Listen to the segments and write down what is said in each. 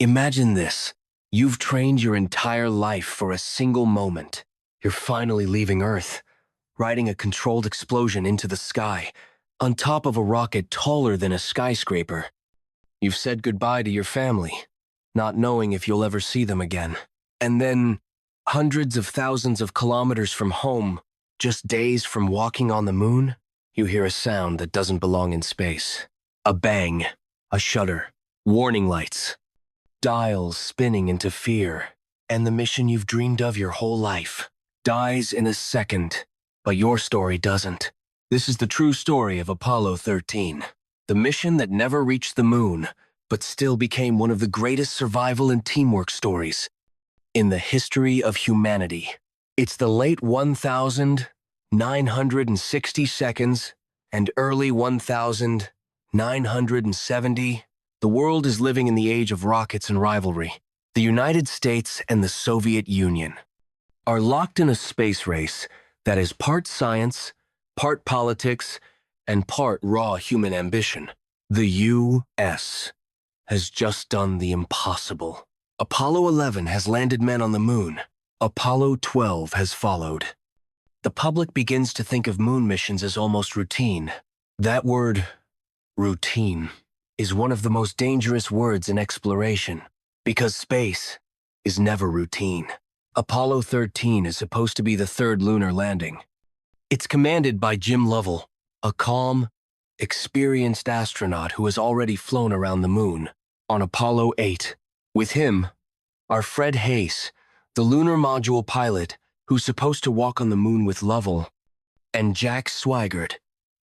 Imagine this. You've trained your entire life for a single moment. You're finally leaving Earth, riding a controlled explosion into the sky, on top of a rocket taller than a skyscraper. You've said goodbye to your family, not knowing if you'll ever see them again. And then, hundreds of thousands of kilometers from home, just days from walking on the moon, you hear a sound that doesn't belong in space. A bang, a shudder, warning lights, dials spinning into fear, and the mission you've dreamed of your whole life dies in a second. But your story doesn't. This is the true story of Apollo 13, the mission that never reached the moon, but still became one of the greatest survival and teamwork stories in the history of humanity. It's the late 1960 seconds and early 1970. The world is living in the age of rockets and rivalry. The United States and the Soviet Union are locked in a space race that is part science, part politics, and part raw human ambition. The U.S. has just done the impossible. Apollo 11 has landed men on the moon. Apollo 12 has followed. The public begins to think of moon missions as almost routine. That word, routine, is one of the most dangerous words in exploration, because space is never routine. Apollo 13 is supposed to be the third lunar landing. It's commanded by Jim Lovell, a calm, experienced astronaut who has already flown around the moon. On Apollo 8, with him, are Fred Haise, the lunar module pilot who's supposed to walk on the moon with Lovell, and Jack Swigert,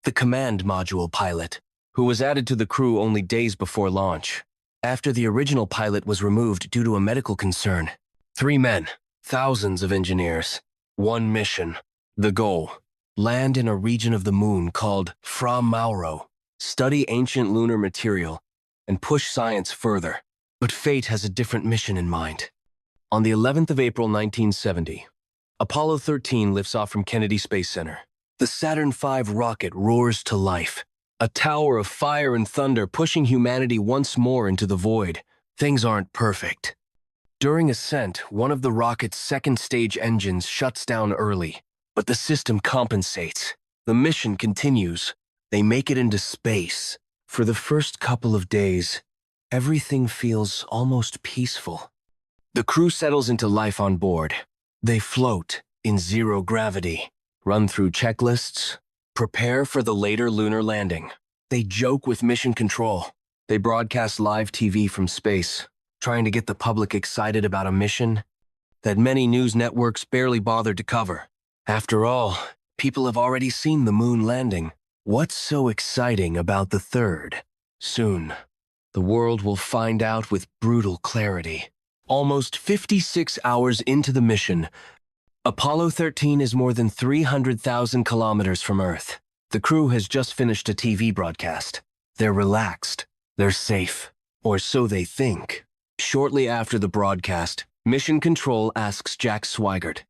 the command module pilot, who was added to the crew only days before launch, after the original pilot was removed due to a medical concern. 3 men, thousands of engineers, one mission. The goal: land in a region of the moon called Fra Mauro, study ancient lunar material, and push science further. But fate has a different mission in mind. On the 11th of April 1970, Apollo 13 lifts off from Kennedy Space Center. The Saturn V rocket roars to life, a tower of fire and thunder pushing humanity once more into the void. Things aren't perfect. During ascent, one of the rocket's second-stage engines shuts down early, but the system compensates. The mission continues. They make it into space. For the first couple of days, everything feels almost peaceful. The crew settles into life on board. They float in zero gravity, run through checklists, prepare for the later lunar landing. They joke with mission control. They broadcast live TV from space, trying to get the public excited about a mission that many news networks barely bothered to cover. After all, people have already seen the moon landing. What's so exciting about the third? Soon, the world will find out with brutal clarity. Almost 56 hours into the mission, Apollo 13 is more than 300,000 kilometers from Earth. The crew has just finished a TV broadcast. They're relaxed. They're safe. Or so they think. Shortly after the broadcast, Mission Control asks Jack Swigert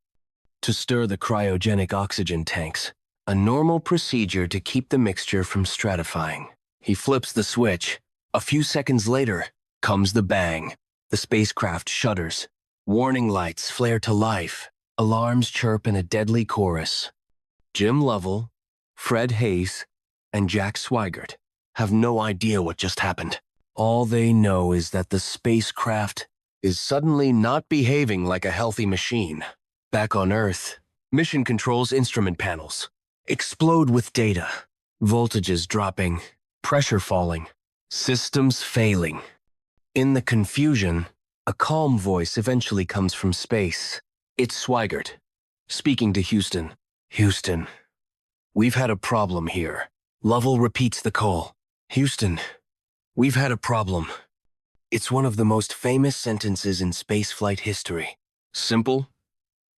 to stir the cryogenic oxygen tanks, a normal procedure to keep the mixture from stratifying. He flips the switch. A few seconds later, comes the bang. The spacecraft shudders. Warning lights flare to life. Alarms chirp in a deadly chorus. Jim Lovell, Fred Haise, and Jack Swigert have no idea what just happened. All they know is that the spacecraft is suddenly not behaving like a healthy machine. Back on Earth, Mission Control's instrument panels explode with data. Voltages dropping, pressure falling, systems failing. In the confusion, a calm voice eventually comes from space. It's Swigert, speaking to Houston. Houston, we've had a problem here. Lovell repeats the call. Houston, we've had a problem. It's one of the most famous sentences in spaceflight history. Simple,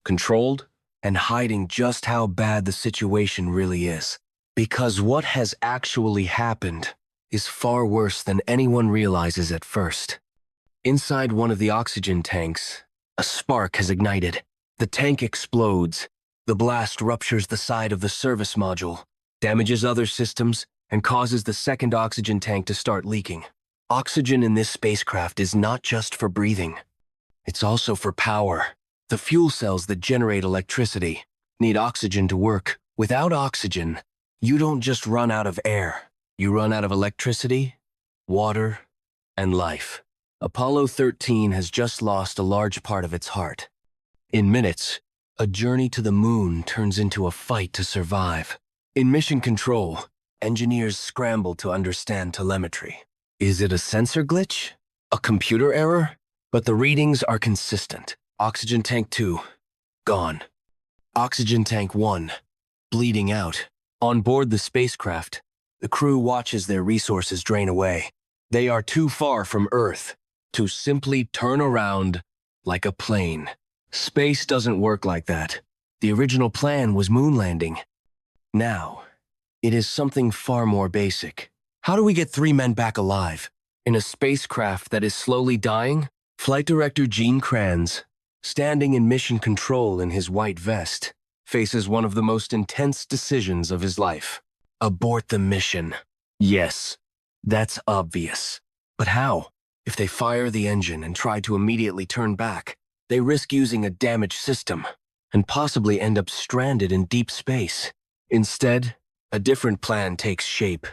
controlled, and hiding just how bad the situation really is. Because what has actually happened is far worse than anyone realizes at first. Inside one of the oxygen tanks, a spark has ignited. The tank explodes. The blast ruptures the side of the service module, damages other systems, and causes the second oxygen tank to start leaking. Oxygen in this spacecraft is not just for breathing. It's also for power. The fuel cells that generate electricity need oxygen to work. Without oxygen, you don't just run out of air. You run out of electricity, water, and life. Apollo 13 has just lost a large part of its heart. In minutes, a journey to the moon turns into a fight to survive. In mission control, engineers scramble to understand telemetry. Is it a sensor glitch? A computer error? But the readings are consistent. Oxygen tank 2, gone. Oxygen tank 1, bleeding out. On board the spacecraft, the crew watches their resources drain away. They are too far from Earth to simply turn around like a plane. Space doesn't work like that. The original plan was moon landing. Now, it is something far more basic. How do we get 3 men back alive? In a spacecraft that is slowly dying? Flight Director Gene Kranz, standing in mission control in his white vest, faces one of the most intense decisions of his life. Abort the mission. Yes, that's obvious. But how? If they fire the engine and try to immediately turn back, they risk using a damaged system and possibly end up stranded in deep space. Instead, a different plan takes shape.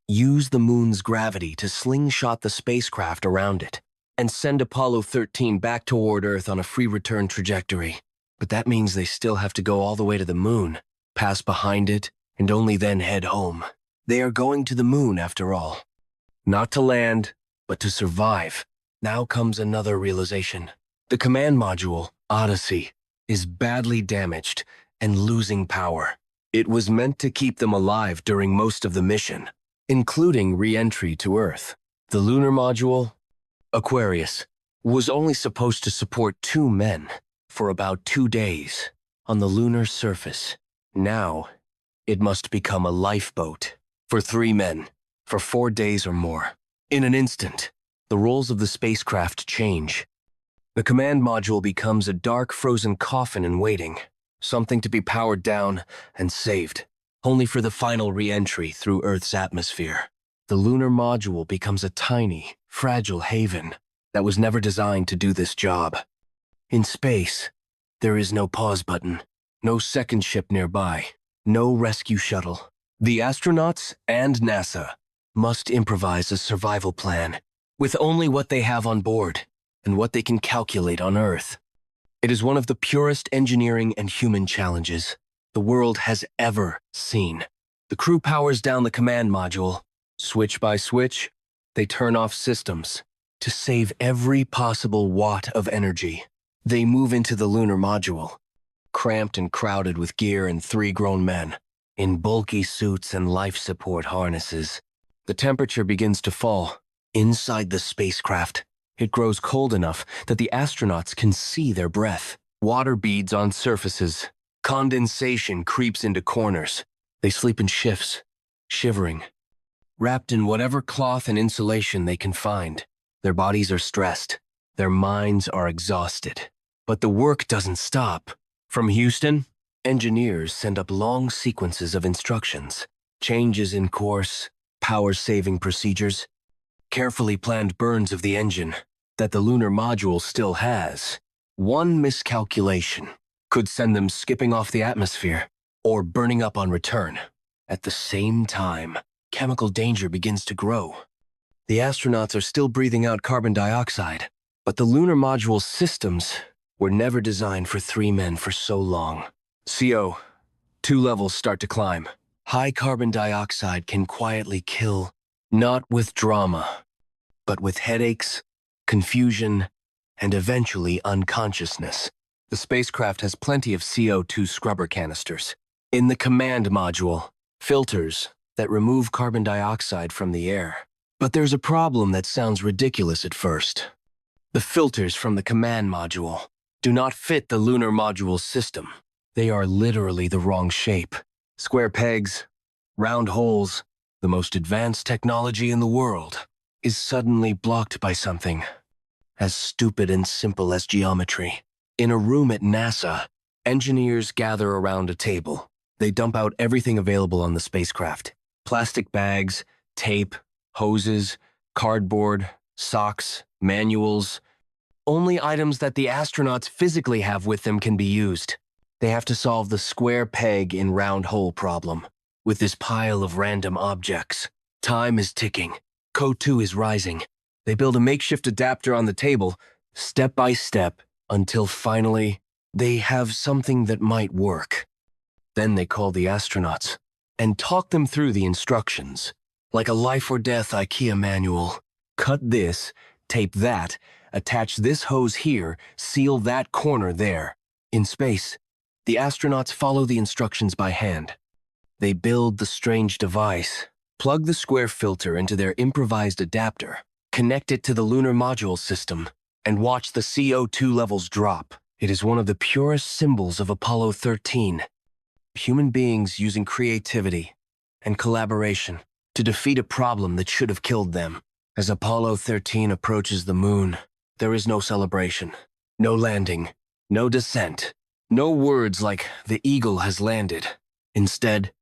Use the moon's gravity to slingshot the spacecraft around it and send Apollo 13 back toward Earth on a free return trajectory. But that means they still have to go all the way to the moon, pass behind it, and only then head home. They are going to the moon after all. Not to land, but to survive. Now comes another realization. The command module, Odyssey, is badly damaged and losing power. It was meant to keep them alive during most of the mission, including re-entry to Earth. The lunar module, Aquarius, was only supposed to support 2 men for about 2 days on the lunar surface. Now, it must become a lifeboat for 3 men for 4 days or more. In an instant, the roles of the spacecraft change. The command module becomes a dark, frozen coffin in waiting, something to be powered down and saved, only for the final re-entry through Earth's atmosphere. The lunar module becomes a tiny, fragile haven that was never designed to do this job. In space, there is no pause button, no second ship nearby, no rescue shuttle. The astronauts and NASA must improvise a survival plan with only what they have on board and what they can calculate on Earth. It is one of the purest engineering and human challenges the world has ever seen. The crew powers down the command module. Switch by switch, they turn off systems to save every possible watt of energy. They move into the lunar module, cramped and crowded with gear and 3 grown men, in bulky suits and life support harnesses. The temperature begins to fall. Inside the spacecraft, it grows cold enough that the astronauts can see their breath. Water beads on surfaces. Condensation creeps into corners. They sleep in shifts, shivering, wrapped in whatever cloth and insulation they can find. Their bodies are stressed. Their minds are exhausted. But the work doesn't stop. From Houston, engineers send up long sequences of instructions, changes in course, power-saving procedures, carefully planned burns of the engine that the lunar module still has. One miscalculation could send them skipping off the atmosphere or burning up on return. At the same time, chemical danger begins to grow. The astronauts are still breathing out carbon dioxide, but the lunar module's systems were never designed for 3 men for so long. CO, 2 levels start to climb. High carbon dioxide can quietly kill, not with drama, but with headaches, confusion, and eventually unconsciousness. The spacecraft has plenty of CO2 scrubber canisters. In the command module, filters that remove carbon dioxide from the air. But there's a problem that sounds ridiculous at first. The filters from the command module do not fit the lunar module's system. They are literally the wrong shape. Square pegs, round holes, the most advanced technology in the world is suddenly blocked by something as stupid and simple as geometry. In a room at NASA, engineers gather around a table. They dump out everything available on the spacecraft. Plastic bags, tape, hoses, cardboard, socks, manuals. Only items that the astronauts physically have with them can be used. They have to solve the square peg in round hole problem with this pile of random objects. Time is ticking. Code 2 is rising. They build a makeshift adapter on the table, step by step, until finally they have something that might work. Then they call the astronauts and talk them through the instructions, like a life or death IKEA manual. Cut this, tape that, attach this hose here, seal that corner there. In space, the astronauts follow the instructions by hand. They build the strange device, plug the square filter into their improvised adapter, connect it to the lunar module system, and watch the CO2 levels drop. It is one of the purest symbols of Apollo 13. Human beings using creativity and collaboration to defeat a problem that should have killed them. As Apollo 13 approaches the moon, there is no celebration, no landing, no descent, no words like "the Eagle has landed." Instead,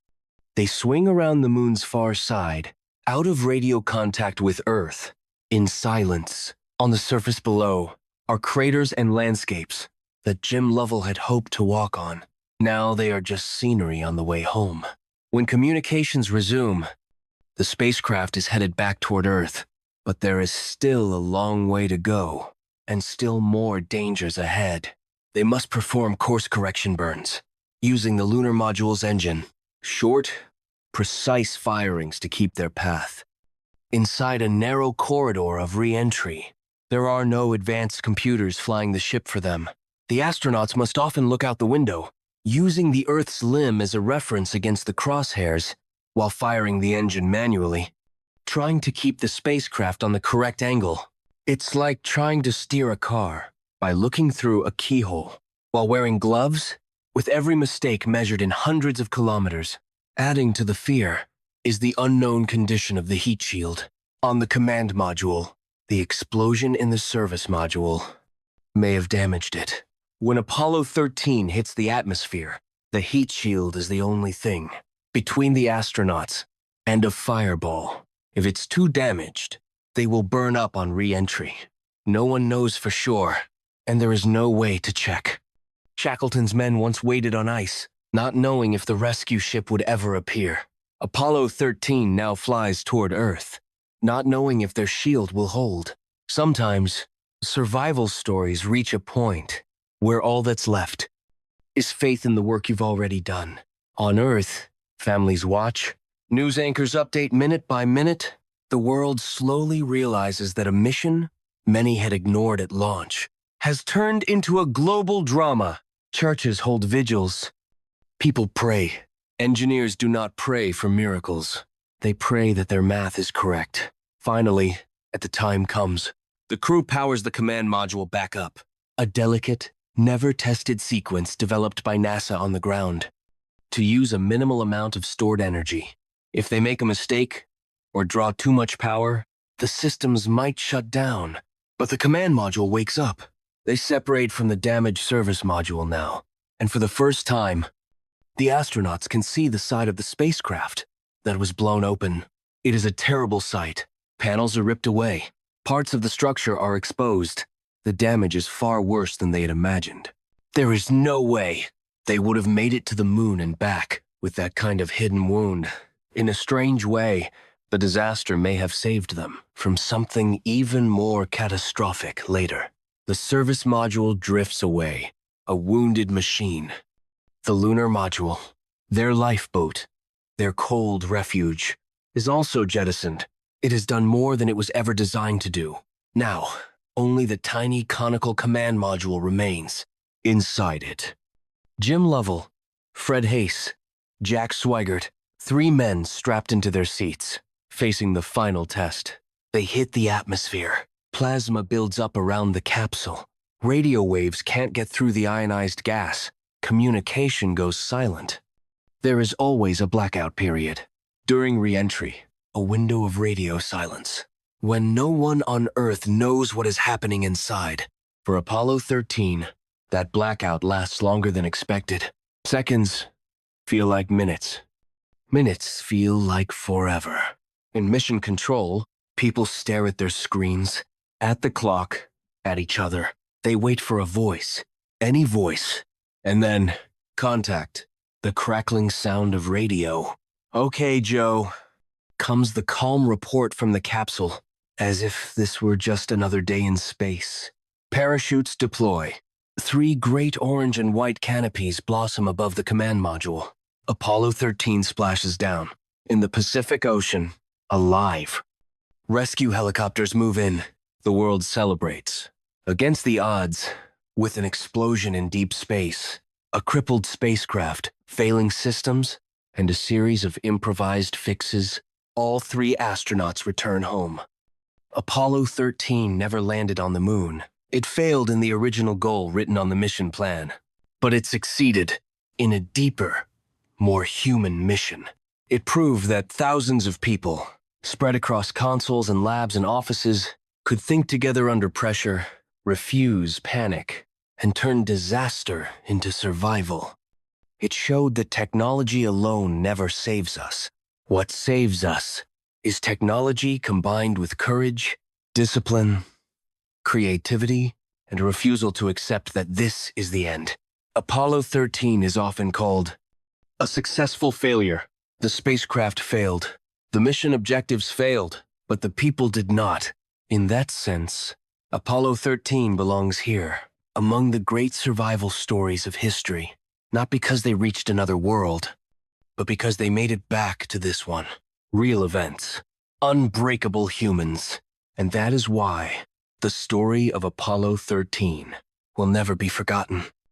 they swing around the moon's far side, out of radio contact with Earth, in silence. On the surface below are craters and landscapes that Jim Lovell had hoped to walk on. Now they are just scenery on the way home. When communications resume, the spacecraft is headed back toward Earth, but there is still a long way to go, and still more dangers ahead. They must perform course correction burns, using the lunar module's engine. Short, precise firings to keep their path. Inside a narrow corridor of re-entry, there are no advanced computers flying the ship for them. The astronauts must often look out the window, using the Earth's limb as a reference against the crosshairs, while firing the engine manually, trying to keep the spacecraft on the correct angle. It's like trying to steer a car by looking through a keyhole, while wearing gloves, with every mistake measured in hundreds of kilometers. Adding to the fear is the unknown condition of the heat shield. On the command module, the explosion in the service module may have damaged it. When Apollo 13 hits the atmosphere, the heat shield is the only thing between the astronauts and a fireball. If it's too damaged, they will burn up on re-entry. No one knows for sure, and there is no way to check. Shackleton's men once waited on ice, not knowing if the rescue ship would ever appear. Apollo 13 now flies toward Earth, not knowing if their shield will hold. Sometimes, survival stories reach a point where all that's left is faith in the work you've already done. On Earth, families watch, news anchors update minute by minute. The world slowly realizes that a mission many had ignored at launch has turned into a global drama. Churches hold vigils. People pray. Engineers do not pray for miracles. They pray that their math is correct. Finally, at the time comes, the crew powers the command module back up. A delicate, never-tested sequence developed by NASA on the ground to use a minimal amount of stored energy. If they make a mistake or draw too much power, the systems might shut down. But the command module wakes up. They separate from the damaged service module now, and for the first time, the astronauts can see the side of the spacecraft that was blown open. It is a terrible sight. Panels are ripped away. Parts of the structure are exposed. The damage is far worse than they had imagined. There is no way they would have made it to the moon and back with that kind of hidden wound. In a strange way, the disaster may have saved them from something even more catastrophic later. The service module drifts away, a wounded machine. The lunar module, their lifeboat, their cold refuge, is also jettisoned. It has done more than it was ever designed to do. Now, only the tiny conical command module remains. Inside it, Jim Lovell, Fred Haise, Jack Swigert, 3 men strapped into their seats, facing the final test. They hit the atmosphere. Plasma builds up around the capsule. Radio waves can't get through the ionized gas. Communication goes silent. There is always a blackout period. During re-entry, a window of radio silence, when no one on Earth knows what is happening inside. For Apollo 13, that blackout lasts longer than expected. Seconds feel like minutes. Minutes feel like forever. In mission control, People stare at their screens, at the clock, at each other. They wait for a voice, any voice. And then, contact, the crackling sound of radio. "Okay, Joe," comes the calm report from the capsule, as if this were just another day in space. Parachutes deploy. 3 great orange and white canopies blossom above the command module. Apollo 13 splashes down. In the Pacific Ocean, alive. Rescue helicopters move in. The world celebrates. Against the odds, with an explosion in deep space, a crippled spacecraft, failing systems, and a series of improvised fixes, all 3 astronauts return home. Apollo 13 never landed on the moon. It failed in the original goal written on the mission plan. But it succeeded in a deeper, more human mission. It proved that thousands of people, spread across consoles and labs and offices, could think together under pressure, refuse panic, and turn disaster into survival. It showed that technology alone never saves us. What saves us is technology combined with courage, discipline, creativity, and a refusal to accept that this is the end. Apollo 13 is often called a successful failure. The spacecraft failed. The mission objectives failed, but the people did not. In that sense, Apollo 13 belongs here, among the great survival stories of history, not because they reached another world, but because they made it back to this one. Real events, unbreakable humans, and that is why the story of Apollo 13 will never be forgotten.